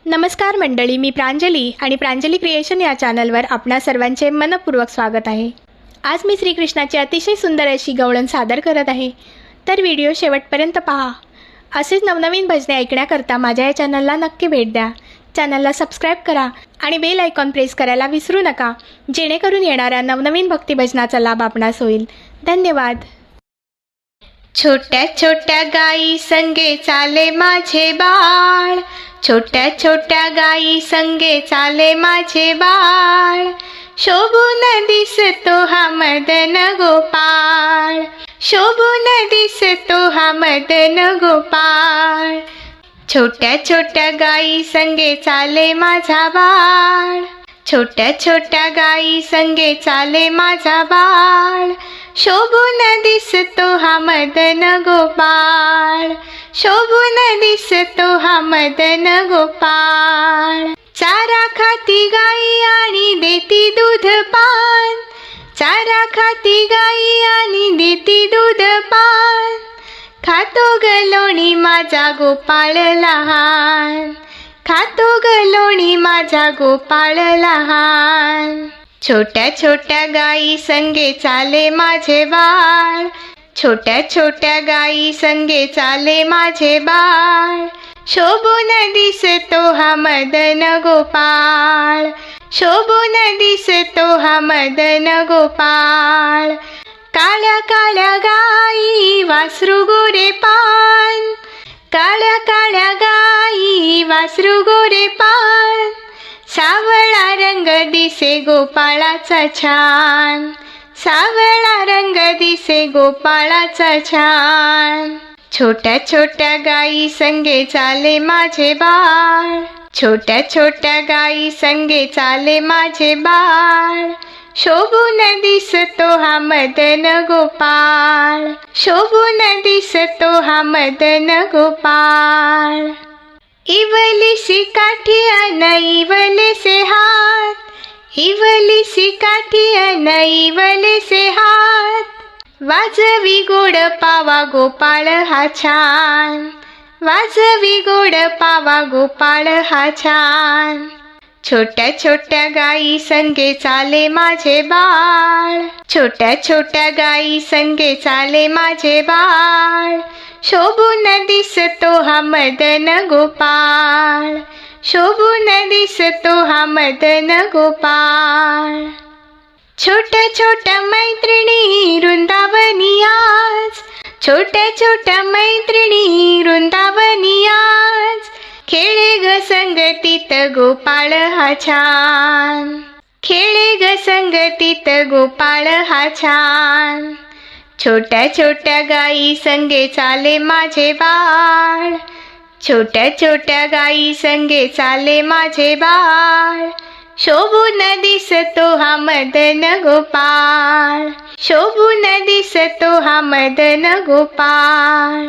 नमस्कार मंडळी, मी प्रांजली आणि प्रांजली क्रिएशन या चॅनलवर आपणा सर्वांचे मनपूर्वक स्वागत आहे। आज मी श्रीकृष्णाची अतिशय सुंदर अशी गवळण सादर करत आहे, तर व्हिडिओ शेवटपर्यंत पहा। असेच नवनवीन भजने ऐकण्याकरता माझ्या या चॅनलला नक्की भेट द्या। चॅनलला सबस्क्राइब करा आणि बेल आयकॉन प्रेस करायला विसरू नका, जेणेकरून येणाऱ्या नवनवीन भक्ती भजनाचा लाभ आपणास होईल। धन्यवाद। छोट्या छोट्या गाई संगे चाले माझे बाळ, छोट्या छोट्या गाई संगे चाले माझे बाळ, शोभून दिसतो हा मदन गोपाळ, शोभून दिसतो हा मदन गोपाळ। छोट्या छोट्या गाई संगे चाले माझा बाळ, छोट्या छोट्या गाई संगे चाले माझा बाळ, शोभून दिसतो हा मदन गोपाळ, शोभून दिसतो हा मदन गोपाळ। चारा खाती गाई आणि देती दूध पान, चारा खाती गाई आणि देती दूध पान, खातो गलोणी माझा गोपाळ लहान, खातो गलोणी माझा गोपाळ लहान। छोट्या छोट्या गाई संगे चाले माझे बाळ, छोट्या छोट्या गाई संगे चाले माझे बाळ, शोभून दिसतो हा मदन गोपाळ, शोभून दिसतो हा मदन गोपाळ। काळ्या काळ्या गाई वासरू गोरे पान, काळ्या काळ्या गाई वासरू गोरे पान, सावळा रंग दिसे गोपाळाचा छान, सावळा रंग दिसे गोपाळाचा छान। छोट्या छोट्या गाई संगे चाले माझे बाळ, छोट्या छोट्या गाई संगे चाले माझे बाळ, शोभून दिसतो हा मदन गोपाळ, शोभून दिसतो हा मदन गोपाळ। इवलीसी काठी अन इवलेसे हात, इवलीसी काठी अन इवलेसे हात, वाजवी गोड पावा गोपाळ हा छान, वाजवी गोड पावा गोपाळ हा छान। छोट्या छोट्या गाई संगे चाले माझे बाळ, छोट्या छोट्या गाई संगे चाले माझे बाळ, शोभून दिसतो हा मदन गोपाळ, शोभून दिसतो हा मदन गोपाळ। छोट्या छोट्या मैत्रिणी वृंदावनी आज, छोट्या छोट्या मैत्रिणी वृंदावनी आज, खेळे ग संगतीत गोपाळ हा छान, खेळे ग संगतीत गोपाळ हा छान। छोट्या छोट्या गाई संगे चाले माझे बाळ, छोट्या छोट्या गाई संगे चाले माझे बाळ, शोभून दिसतो हा मदन गोपाळ, शोभून दिसतो हा मदन गोपाळ,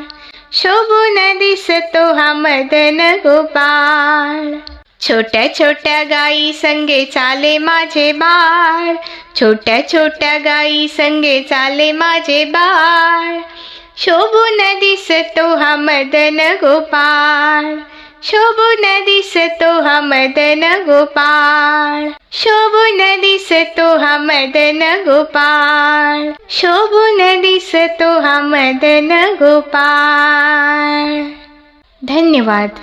शोभून दिसतो हा मदन गोपाळ। छोट्या छोट्या गाई संगे चाले माझे बाळ, छोट्या छोट्या गाई संगे चाले माझे बाळ, शोभून दिसतो हा मदन गोपाळ, शोभून दिसतो हा मदन गोपाळ, शोभून दिसतो हा मदन गोपाळ, शोभून दिसतो हा मदन गोपाळ। धन्यवाद।